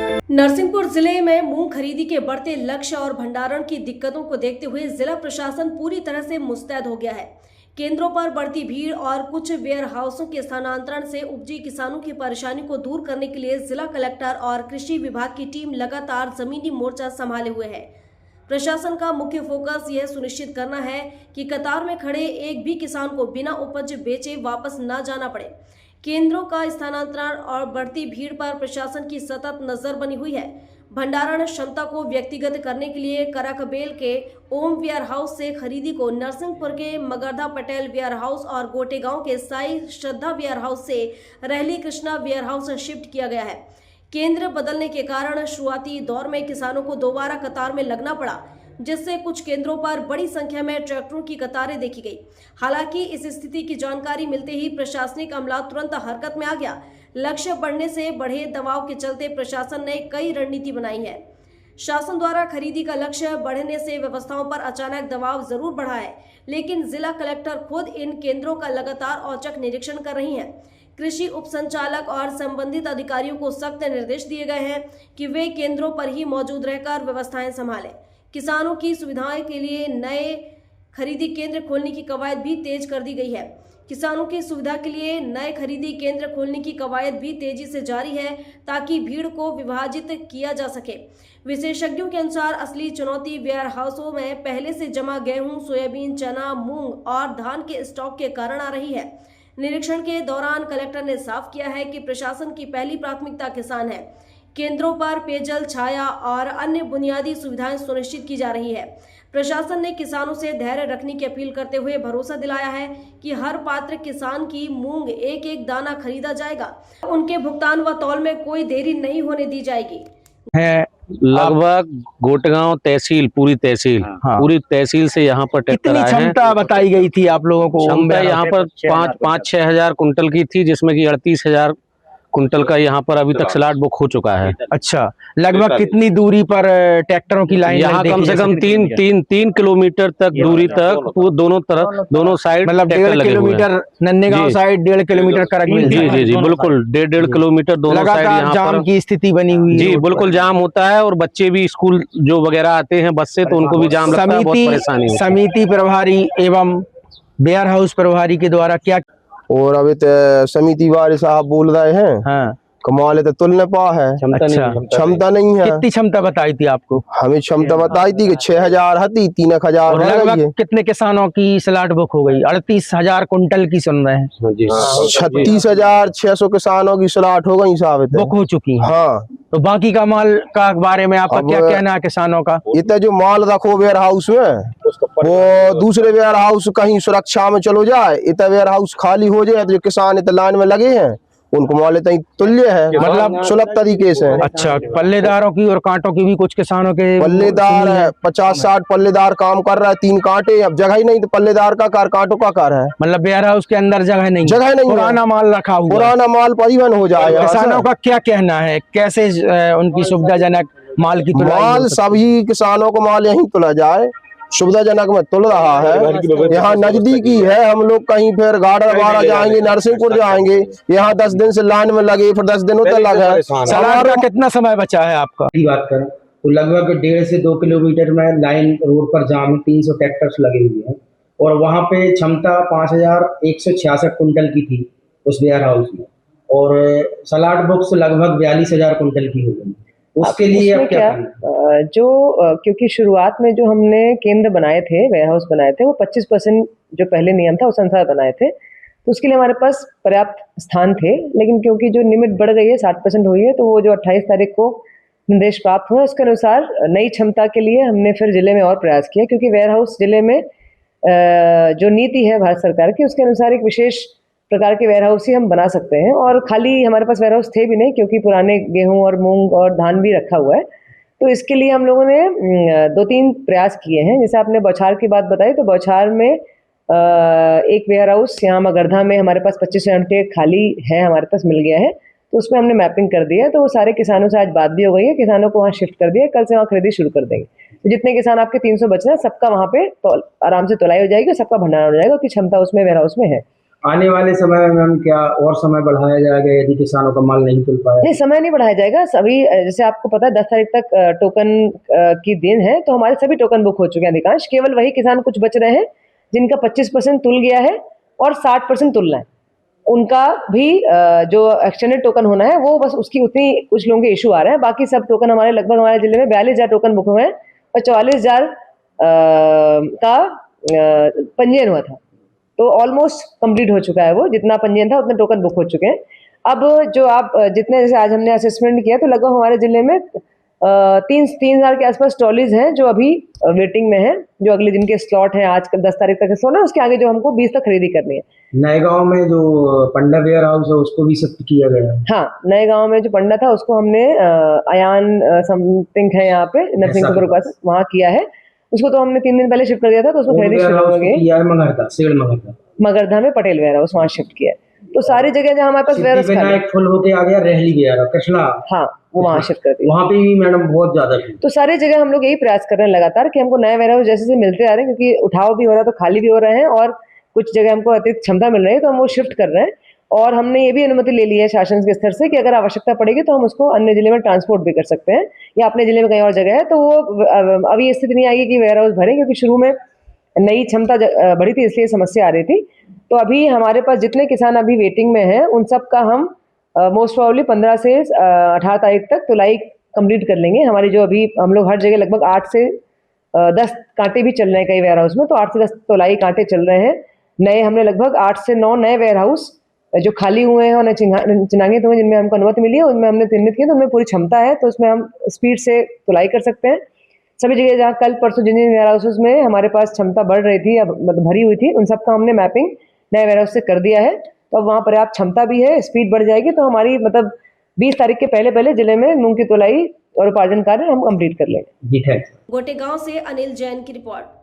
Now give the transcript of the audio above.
नरसिंहपुर जिले में मूंग खरीदी के बढ़ते लक्ष्य और भंडारण की दिक्कतों को देखते हुए जिला प्रशासन पूरी तरह से मुस्तैद हो गया है। केंद्रों पर बढ़ती भीड़ और कुछ वेयर हाउसों के स्थानांतरण से उपजी किसानों की परेशानी को दूर करने के लिए जिला कलेक्टर और कृषि विभाग की टीम लगातार जमीनी मोर्चा संभाले हुए है। प्रशासन का मुख्य फोकस यह सुनिश्चित करना है कि कतार में खड़े एक भी किसान को बिना उपज बेचे वापस न जाना पड़े। केंद्रों का स्थानांतरण और बढ़ती भीड़ पर प्रशासन की सतत नजर बनी हुई है। भंडारण क्षमता को व्यक्तिगत करने के लिए करकबेल के ओम वेयर हाउस से खरीदी को नरसिंहपुर के मगरधा पटेल वेयर हाउस और गोटेगांव के साई श्रद्धा वेयर हाउस से रहली कृष्णा वेयर हाउस शिफ्ट किया गया है। केंद्र बदलने के कारण शुरुआती दौर में किसानों को दोबारा कतार में लगना पड़ा, जिससे कुछ केंद्रों पर बड़ी संख्या में ट्रैक्टरों की कतारें देखी गई। हालांकि इस स्थिति की जानकारी मिलते ही प्रशासनिक अमला तुरंत हरकत में आ गया। लक्ष्य बढ़ने से बढ़े दबाव के चलते प्रशासन ने कई रणनीति बनाई है। शासन द्वारा खरीदी का लक्ष्य बढ़ने से व्यवस्थाओं पर अचानक दबाव जरूर बढ़ा है, लेकिन जिला कलेक्टर खुद इन केंद्रों का लगातार औचक निरीक्षण कर रही हैं। कृषि उप संचालक और संबंधित अधिकारियों को सख्त निर्देश दिए गए हैं कि वे केंद्रों पर ही मौजूद रहकर व्यवस्थाएं संभालें। किसानों की सुविधाएं के लिए नए खरीदी केंद्र खोलने की कवायद भी तेज कर दी गई है। किसानों की सुविधा के लिए नए खरीदी केंद्र खोलने की कवायद भी तेजी से जारी है, ताकि भीड़ को विभाजित किया जा सके। विशेषज्ञों के अनुसार असली चुनौती वेयर हाउसों में पहले से जमा गेहूं, सोयाबीन, चना, मूंग और धान के स्टॉक के कारण आ रही है। निरीक्षण के दौरान कलेक्टर ने साफ किया है कि प्रशासन की पहली प्राथमिकता किसान है। केंद्रों पर पेयजल, छाया और अन्य बुनियादी सुविधाएं सुनिश्चित की जा रही है। प्रशासन ने किसानों से धैर्य रखने की अपील करते हुए भरोसा दिलाया है कि हर पात्र किसान की मूंग एक एक दाना खरीदा जाएगा। उनके भुगतान व तौल में कोई देरी नहीं होने दी जाएगी। है लगभग गोटेगांव तहसील, पूरी तहसील, पूरी तहसील से यहाँ पर ट्रैक्टर आए हैं। क्षमता बताई गई थी आप लोगों को? क्षमता यहाँ पर 5-6 हजार कुंटल की थी, जिसमें कि 38,000 कुंटल का यहाँ पर अभी तक स्लॉट बुक हो चुका है। अच्छा, लगभग कितनी दूरी पर ट्रैक्टरों की लाइन? यहाँ कम से कम 3 किलोमीटर तक दूरी तक वो दोनों तरफ, दोनों साइड, मतलब 1.5 किलोमीटर नन्हेगांव साइड, 1.5 किलोमीटर करकबेल। जी, बिल्कुल 1.5 किलोमीटर दोनों साइड यहाँ जाम की स्थिति बनी हुई है। जी बिल्कुल जाम होता है, और बच्चे भी स्कूल जो वगैरह आते हैं बस से, तो उनको भी जाम लगता है, बहुत परेशानी। समिति प्रभारी एवं वेयर हाउस प्रभारी के द्वारा क्या? और अभी तो समिति वाले साहब बोल रहे हैं, हाँ, कमाल तो तुलने पा है, क्षमता नहीं है। कितनी क्षमता बताई थी आपको? हमें क्षमता बताई थी कि 6,000 हती, 3,000। लगभग कितने किसानों की स्लॉट बुक हो गई? 38,000 कुंटल की सुन रहे हैं। 36,600 किसानों की स्लॉट हो गई साहब, बुक हो चुकी है। हाँ, तो बाकी का माल का बारे में आपका क्या कहना है किसानों का? इतना जो माल रखो वेयर हाउस में, वो दूसरे वेयर हाउस कहीं सुरक्षा में चलो जाए, इतना वेयर हाउस खाली हो जाए तो जो किसान इतना लाइन में लगे हैं उनको माल इतना तुल्य है, मतलब सुलभ तरीके से। अच्छा, पल्लेदारों की और कांटों की भी कुछ किसानों के पल्लेदार है, 50-60 पल्लेदार काम कर रहा है, 3 कांटे, अब जगह ही नहीं तो पल्लेदार का कार, कांटों का कार है। मतलब वेयर हाउस के अंदर जगह नहीं, पुराना माल रखा हुआ, पुराना माल परिवहन हो जाएगा। किसानों का क्या कहना है, कैसे उनकी सुविधाजनक माल की तुलाई? माल सभी किसानों को माल यहीं तुला जाए, सुविधाजनक में तुल रहा है। यहाँ नजदीकी है, हम लोग कहीं फिर गाड़ा जाएंगे, नरसिंहपुर जाएंगे, यहाँ 10 दिन से लाइन में लगे, फिर 10 दिनों तक लगा। सलाह का कितना समय बचा है आपका? बात करें तो लगभग 1.5 से 2 किलोमीटर में लाइन रोड पर जाम 300 ट्रैक्टर्स लगे हुए हैं, और वहाँ पे क्षमता 5,166 कुंटल की थी उस वेयर हाउस में, और स्लॉट बुक्स लगभग 42,000 कुंटल की हो गई। उसके लिए अब क्या जो क्योंकि शुरुआत में जो हमने केंद्र बनाए थे, वेयर हाउस बनाए थे, वो 25% जो पहले नियम था उस अनुसार बनाए थे, तो उसके लिए हमारे पास पर्याप्त स्थान थे। लेकिन क्योंकि जो लिमिट बढ़ गई है, 60% हुई है, तो वो जो 28 तारीख को निर्देश प्राप्त हुआ, उसके अनुसार नई क्षमता के लिए हमने फिर जिले में और प्रयास किया, क्योंकि वेयर हाउस जिले में जो नीति है भारत सरकार की, उसके अनुसार एक विशेष प्रकार के वेयर हाउस ही हम बना सकते हैं। और खाली हमारे पास वेयर हाउस थे भी नहीं, क्योंकि पुराने गेहूं और मूंग और धान भी रखा हुआ है। तो इसके लिए हम लोगों ने 2-3 प्रयास किए हैं। जैसे आपने बौछार की बात बताई, तो बौछार में एक वेयर हाउस यहाँ मगरधा में हमारे पास 25 घंटे खाली है, हमारे पास मिल गया है, तो उसमें हमने मैपिंग कर दिया है। तो वो सारे किसानों से आज बात भी हो गई है, किसानों को वहाँ शिफ्ट कर दिया, कल से वहाँ खरीदी शुरू कर देंगे। तो जितने किसान आपके 300 बच रहे हैं, सबका वहाँ पे आराम से तुलाई हो जाएगी, सबका भंडारण हो जाएगा, कि क्षमता उसमें वेयर हाउस में है। आने वाले समय में मैम क्या और समय बढ़ाया जाएगा यदि किसानों का माल नहीं तुल पाया? नहीं, समय नहीं बढ़ाया जाएगा। सभी जैसे आपको पता है 10 तारीख तक टोकन की दिन है, तो हमारे सभी टोकन बुक हो चुके हैं अधिकांश। केवल वही किसान कुछ बच रहे हैं जिनका 25% तुल गया है और 60% तुलना है। उनका भी जो एक्सटेंडेड टोकन होना है वो बस उसकी उतनी कुछ लोगों के इशू आ रहे हैं। बाकी सब टोकन हमारे लगभग हमारे जिले में 42,000 टोकन बुक हुए हैं और 44,000 का पंजीयन हुआ था। तो ऑलमोस्ट कंप्लीट हो चुका है वो, जितना पंजीयन था उतने टोकन बुक हो चुके हैं। अब जो आप जितने जैसे आज हमने असेसमेंट किया तो लगभग हमारे जिले में 3,000 के आसपास ट्रॉलीज हैं जो अभी वेटिंग में हैं, जो अगले दिन के स्लॉट हैं। आज 10 तारीख तक स्लॉट है, उसके आगे जो हमको 20 तक खरीदी करनी है। नए गांव में जो पंडा वेयर हाउस है उसको भी शिफ्ट किया गया है। हाँ, नए गांव में जो पंडा था उसको हमने अयान समथिंग है यहाँ पे नरसिंहपुर के पास, वहाँ किया है। उसको तो हमने 3 दिन पहले शिफ्ट कर दिया था, तो उसको खरीदी शुरू हो गई। मगरधा में पटेल वेयर हाउस वहाँ शिफ्ट किया है। तो सारी जगह जहाँ हमारे पास वेयर हाउस फुल होके आ गया, रहली गया कृष्णा, हाँ वो वहाँ शिफ्ट कर दिया। वहाँ पे भी मैडम बहुत ज्यादा थी। तो सारी जगह हम लोग यही प्रयास कर रहे हैं लगातार कि हमको नए वेयर हाउस जैसे मिलते आ रहे हैं, क्योंकि उठाव भी हो रहा है तो खाली भी हो रहे हैं और कुछ जगह हमको अतिरिक्त क्षमता मिल रही है तो हम वो शिफ्ट कर रहे हैं। और हमने ये भी अनुमति ले ली है शासन के स्तर से कि अगर आवश्यकता पड़ेगी तो हम उसको अन्य जिले में ट्रांसपोर्ट भी कर सकते हैं या अपने जिले में कहीं और जगह है। तो वो अभी ये स्थिति नहीं आएगी कि वेयर हाउस भरें, क्योंकि शुरू में नई क्षमता बढ़ी थी इसलिए समस्या आ रही थी। तो अभी हमारे पास जितने किसान अभी वेटिंग में हैं उन सब का हम मोस्ट प्रोबेबली 15 से 18 तारीख तक तुलाई कंप्लीट कर लेंगे। हमारी जो अभी हम लोग हर जगह लगभग 8 से 10 कांटे भी चल रहे हैं कई वेयर हाउस में, तो 8 से 10 तुलाई कांटे चल रहे हैं। नए हमने लगभग 8 से 9 नए वेयर हाउस जो खाली हुए हैं और चिन्हांकित हुए जिनमें हमको अनुमति मिली है उनमें हमने चिन्हित किया, तो उनमें पूरी क्षमता है, तो उसमें हम स्पीड से तुलाई कर सकते हैं। सभी जगह जहाँ कल परसों जिन वेयर हाउसेज में हमारे पास क्षमता बढ़ रही थी या मतलब भरी हुई थी, उन सबका हमने मैपिंग नए वेयर हाउस से कर दिया है। तो अब वहाँ पर्याप्त क्षमता भी है, स्पीड बढ़ जाएगी, तो हमारी मतलब 20 तारीख के पहले जिले में मूंग की तुलाई और उपार्जन कार्य हम कंप्लीट कर लेंगे। जी थैंक। गोटेगांव से अनिल जैन की रिपोर्ट।